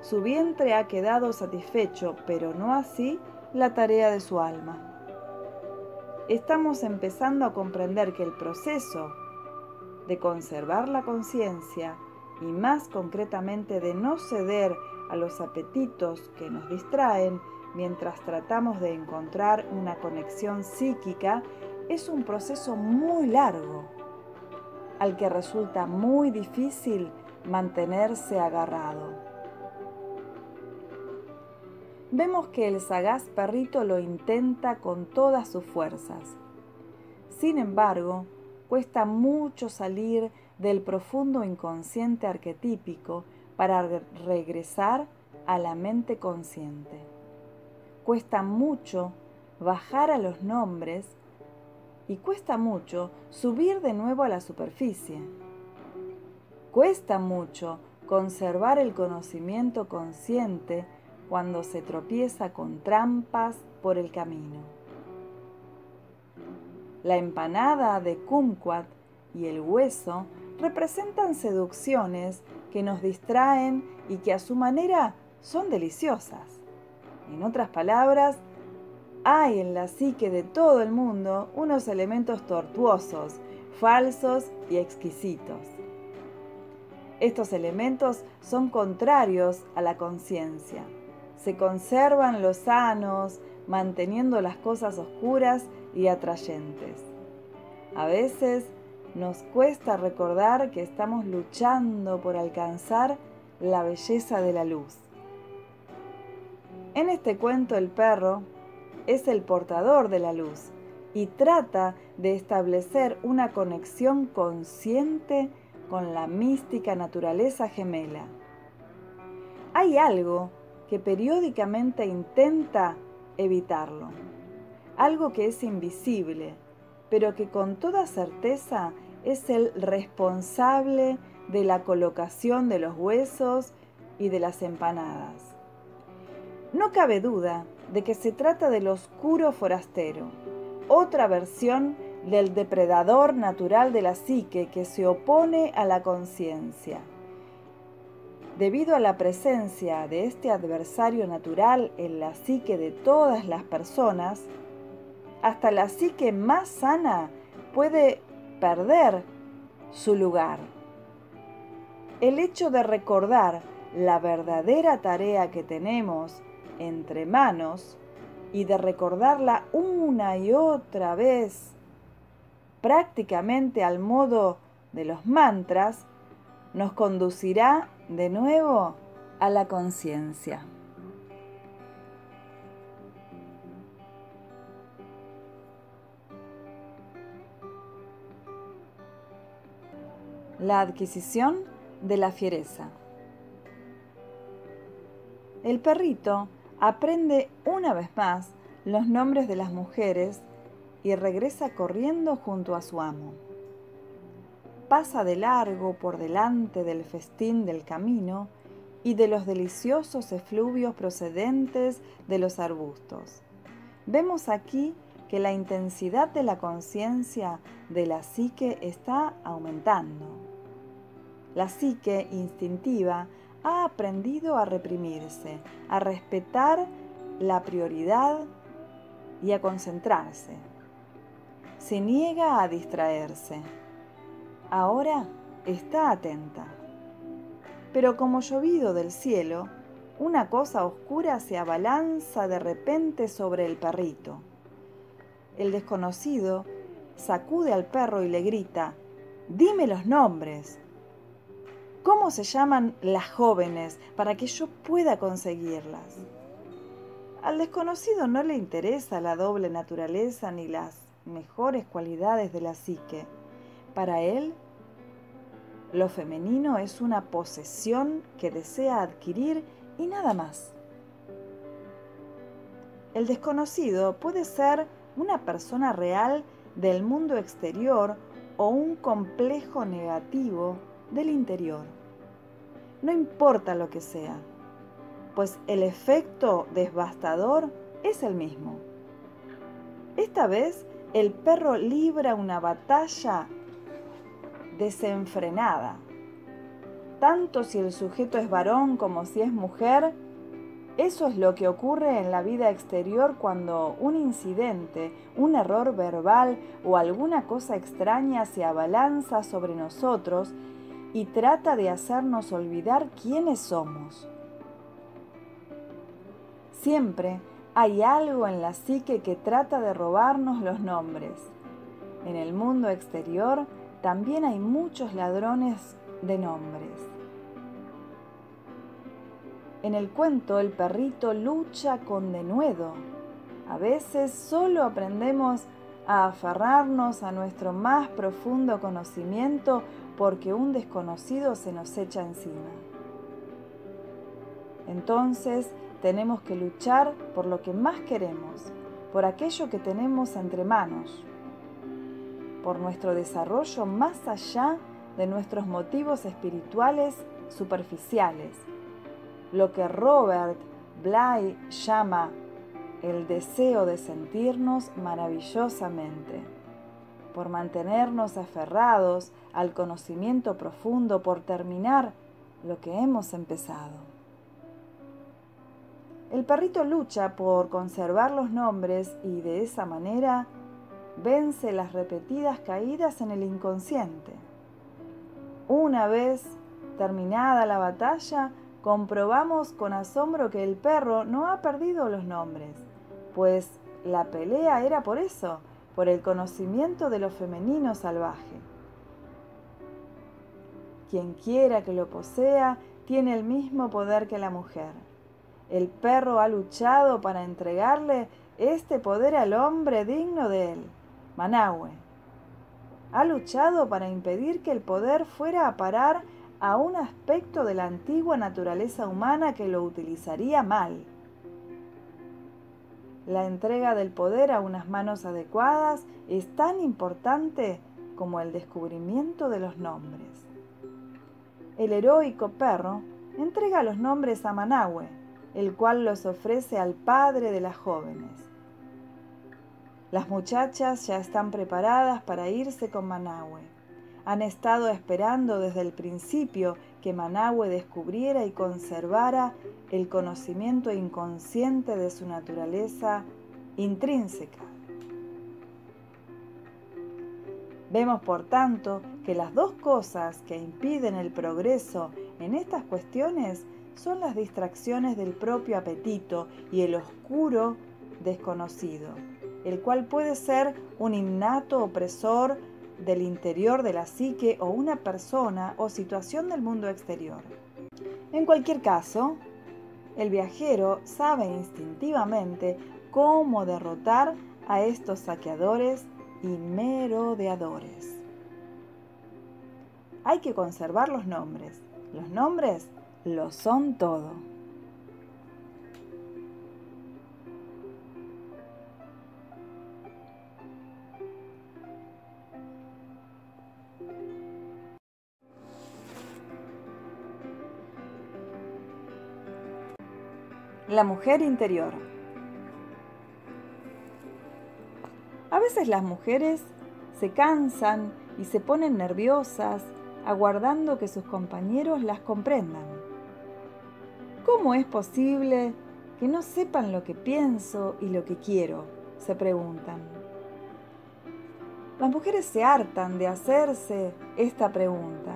Su vientre ha quedado satisfecho, pero no así la tarea de su alma. Estamos empezando a comprender que el proceso de conservar la conciencia y más concretamente de no ceder a los apetitos que nos distraen mientras tratamos de encontrar una conexión psíquica, es un proceso muy largo, al que resulta muy difícil mantenerse agarrado. Vemos que el sagaz perrito lo intenta con todas sus fuerzas. Sin embargo, cuesta mucho salir del profundo inconsciente arquetípico para regresar a la mente consciente. Cuesta mucho bajar a los nombres y cuesta mucho subir de nuevo a la superficie. Cuesta mucho conservar el conocimiento consciente cuando se tropieza con trampas por el camino. La empanada de kumquat y el hueso representan seducciones que nos distraen y que a su manera son deliciosas. En otras palabras, hay en la psique de todo el mundo unos elementos tortuosos, falsos y exquisitos. Estos elementos son contrarios a la conciencia. Se conservan los sanos, manteniendo las cosas oscuras y atrayentes. A veces nos cuesta recordar que estamos luchando por alcanzar la belleza de la luz. En este cuento el perro es el portador de la luz y trata de establecer una conexión consciente con la mística naturaleza gemela. Hay algo que periódicamente intenta evitarlo, algo que es invisible, pero que con toda certeza es el responsable de la colocación de los huesos y de las empanadas. No cabe duda de que se trata del oscuro forastero, otra versión del depredador natural de la psique que se opone a la conciencia. Debido a la presencia de este adversario natural en la psique de todas las personas, hasta la psique más sana puede perder su lugar. El hecho de recordar la verdadera tarea que tenemos entre manos y de recordarla una y otra vez, prácticamente al modo de los mantras, nos conducirá de nuevo a la conciencia. La adquisición de la fiereza. El perrito aprende una vez más los nombres de las mujeres y regresa corriendo junto a su amo. Pasa de largo por delante del festín del camino y de los deliciosos efluvios procedentes de los arbustos. Vemos aquí que la intensidad de la conciencia de la psique está aumentando. La psique instintiva ha aprendido a reprimirse, a respetar la prioridad y a concentrarse. Se niega a distraerse. Ahora está atenta. Pero como llovido del cielo, una cosa oscura se abalanza de repente sobre el perrito. El desconocido sacude al perro y le grita: «Dime los nombres. ¿Cómo se llaman las jóvenes para que yo pueda conseguirlas?» Al desconocido no le interesa la doble naturaleza ni las mejores cualidades de la psique. Para él, lo femenino es una posesión que desea adquirir y nada más. El desconocido puede ser una persona real del mundo exterior o un complejo negativo del interior. No importa lo que sea, pues el efecto devastador es el mismo. Esta vez el perro libra una batalla desenfrenada. Tanto si el sujeto es varón como si es mujer, eso es lo que ocurre en la vida exterior cuando un incidente, un error verbal o alguna cosa extraña se abalanza sobre nosotros y trata de hacernos olvidar quiénes somos. Siempre hay algo en la psique que trata de robarnos los nombres. En el mundo exterior también hay muchos ladrones de nombres. En el cuento, el perrito lucha con denuedo. A veces solo aprendemos a aferrarnos a nuestro más profundo conocimiento porque un desconocido se nos echa encima. Entonces, tenemos que luchar por lo que más queremos, por aquello que tenemos entre manos, por nuestro desarrollo más allá de nuestros motivos espirituales superficiales, lo que Robert Bly llama el deseo de sentirnos maravillosamente, por mantenernos aferrados al conocimiento profundo, por terminar lo que hemos empezado. El perrito lucha por conservar los nombres y de esa manera vence las repetidas caídas en el inconsciente. Una vez terminada la batalla, comprobamos con asombro que el perro no ha perdido los nombres, pues la pelea era por eso, por el conocimiento de lo femenino salvaje. Quien quiera que lo posea tiene el mismo poder que la mujer. El perro ha luchado para entregarle este poder al hombre digno de él, Manahue. Ha luchado para impedir que el poder fuera a parar a un aspecto de la antigua naturaleza humana que lo utilizaría mal. La entrega del poder a unas manos adecuadas es tan importante como el descubrimiento de los nombres. El heroico perro entrega los nombres a Manahue, el cual los ofrece al padre de las jóvenes. Las muchachas ya están preparadas para irse con Manahue. Han estado esperando desde el principio que Manahue descubriera y conservara el conocimiento inconsciente de su naturaleza intrínseca. Vemos, por tanto, que las dos cosas que impiden el progreso en estas cuestiones son las distracciones del propio apetito y el oscuro desconocido, el cual puede ser un innato opresor del interior de la psique o una persona o situación del mundo exterior. En cualquier caso, el viajero sabe instintivamente cómo derrotar a estos saqueadores y merodeadores. Hay que conservar los nombres. Los nombres lo son todo. La mujer interior. A veces las mujeres se cansan y se ponen nerviosas, aguardando que sus compañeros las comprendan. ¿Cómo es posible que no sepan lo que pienso y lo que quiero?, se preguntan. Las mujeres se hartan de hacerse esta pregunta,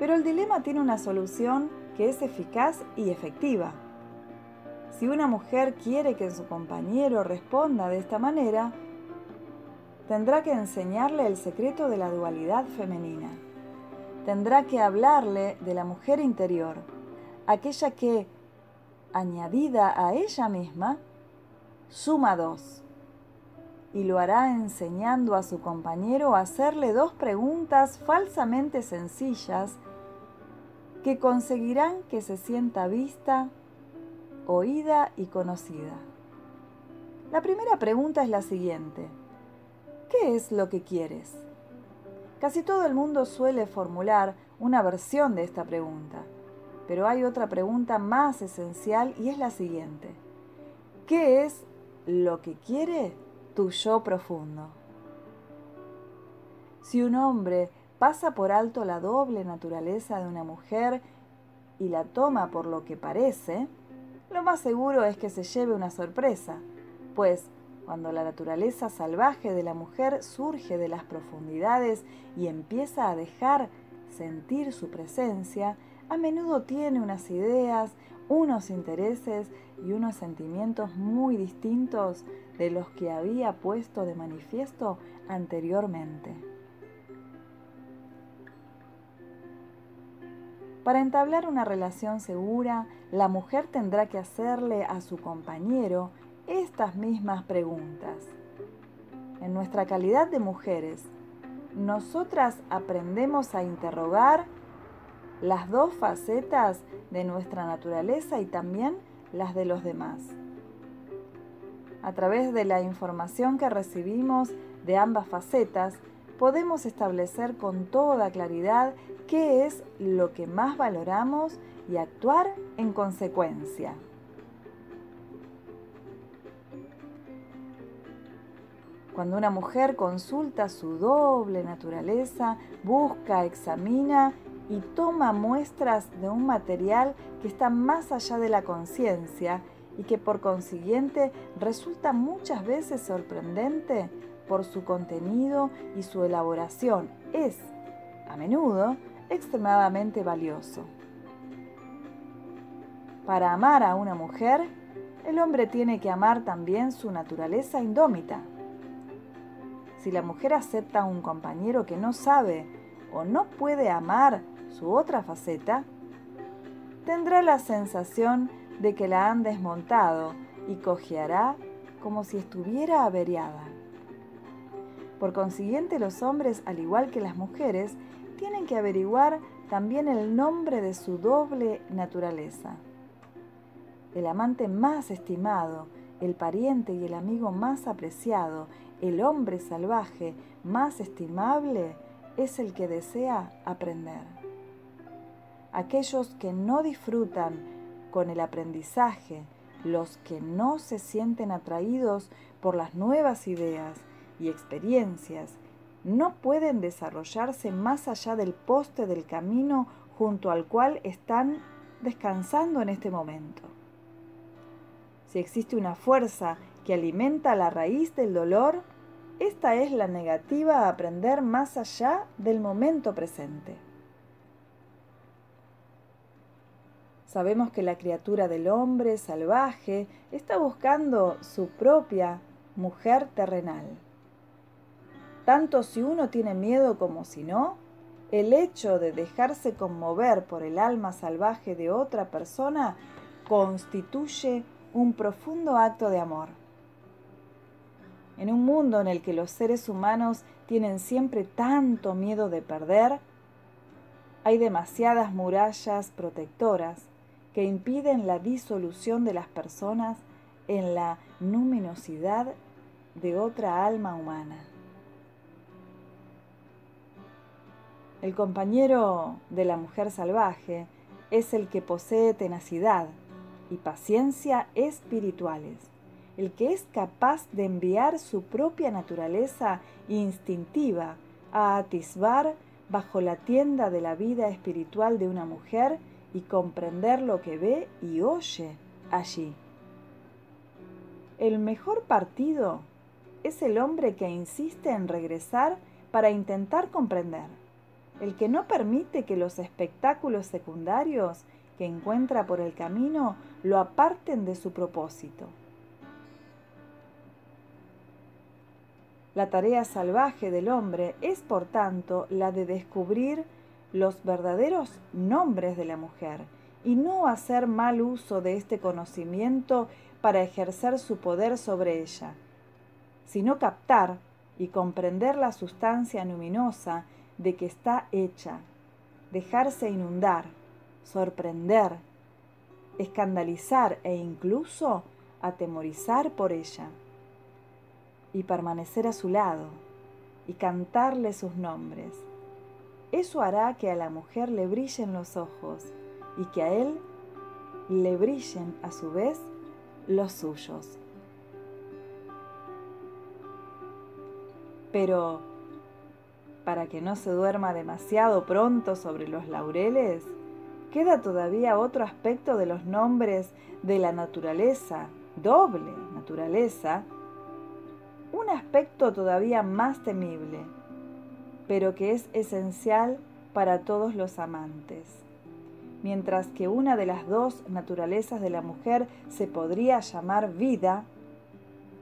pero el dilema tiene una solución que es eficaz y efectiva. Si una mujer quiere que su compañero responda de esta manera, tendrá que enseñarle el secreto de la dualidad femenina. Tendrá que hablarle de la mujer interior, aquella que, añadida a ella misma, suma 2. Y lo hará enseñando a su compañero a hacerle 2 preguntas falsamente sencillas que conseguirán que se sienta vista, oída y conocida. La primera pregunta es la siguiente: ¿qué es lo que quieres? Casi todo el mundo suele formular una versión de esta pregunta, pero hay otra pregunta más esencial y es la siguiente: ¿qué es lo que quiere tu yo profundo? Si un hombre pasa por alto la doble naturaleza de una mujer y la toma por lo que parece, lo más seguro es que se lleve una sorpresa, pues cuando la naturaleza salvaje de la mujer surge de las profundidades y empieza a dejar sentir su presencia, a menudo tiene unas ideas, unos intereses y unos sentimientos muy distintos de los que había puesto de manifiesto anteriormente. Para entablar una relación segura, la mujer tendrá que hacerle a su compañero estas mismas preguntas. En nuestra calidad de mujeres, nosotras aprendemos a interrogar las dos facetas de nuestra naturaleza y también las de los demás. A través de la información que recibimos de ambas facetas, podemos establecer con toda claridad qué es lo que más valoramos y actuar en consecuencia. Cuando una mujer consulta su doble naturaleza, busca, examina y toma muestras de un material que está más allá de la conciencia y que por consiguiente resulta muchas veces sorprendente por su contenido y su elaboración, es, a menudo, extremadamente valioso. Para amar a una mujer, el hombre tiene que amar también su naturaleza indómita. Si la mujer acepta a un compañero que no sabe o no puede amar su otra faceta, tendrá la sensación de que la han desmontado y cojeará como si estuviera averiada. Por consiguiente, los hombres, al igual que las mujeres, tienen que averiguar también el nombre de su doble naturaleza. El amante más estimado, el pariente y el amigo más apreciado, el hombre salvaje más estimable, es el que desea aprender. Aquellos que no disfrutan con el aprendizaje, los que no se sienten atraídos por las nuevas ideas y experiencias, no pueden desarrollarse más allá del poste del camino junto al cual están descansando en este momento. Si existe una fuerza que alimenta la raíz del dolor, esta es la negativa a aprender más allá del momento presente. Sabemos que la criatura del hombre salvaje está buscando su propia mujer terrenal. Tanto si uno tiene miedo como si no, el hecho de dejarse conmover por el alma salvaje de otra persona constituye un profundo acto de amor. En un mundo en el que los seres humanos tienen siempre tanto miedo de perder, hay demasiadas murallas protectoras que impiden la disolución de las personas en la luminosidad de otra alma humana. El compañero de la mujer salvaje es el que posee tenacidad y paciencia espirituales, el que es capaz de enviar su propia naturaleza instintiva a atisbar bajo la tienda de la vida espiritual de una mujer y comprender lo que ve y oye allí. El mejor partido es el hombre que insiste en regresar para intentar comprender, el que no permite que los espectáculos secundarios que encuentra por el camino lo aparten de su propósito. La tarea salvaje del hombre es, por tanto, la de descubrir los verdaderos nombres de la mujer y no hacer mal uso de este conocimiento para ejercer su poder sobre ella, sino captar y comprender la sustancia luminosa de que está hecha, dejarse inundar, sorprender, escandalizar e incluso atemorizar por ella, y permanecer a su lado y cantarle sus nombres. Eso hará que a la mujer le brillen los ojos y que a él le brillen a su vez los suyos. Pero, para que no se duerma demasiado pronto sobre los laureles, queda todavía otro aspecto de los nombres de la naturaleza, doble naturaleza, un aspecto todavía más temible, pero que es esencial para todos los amantes. Mientras que una de las dos naturalezas de la mujer se podría llamar vida,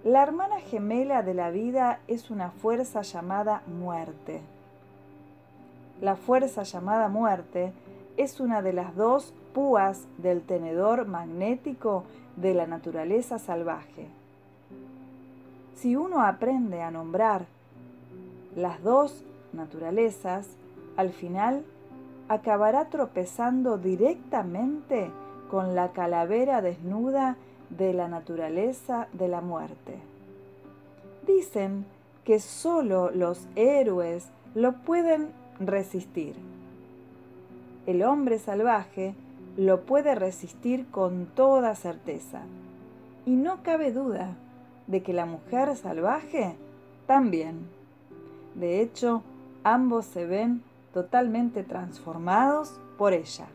la hermana gemela de la vida es una fuerza llamada muerte. La fuerza llamada muerte es una de las dos púas del tenedor magnético de la naturaleza salvaje. Si uno aprende a nombrar las dos naturalezas, al final acabará tropezando directamente con la calavera desnuda de la naturaleza de la muerte. Dicen que solo los héroes lo pueden resistir. El hombre salvaje lo puede resistir con toda certeza. Y no cabe duda de que la mujer salvaje también. De hecho, ambos se ven totalmente transformados por ella.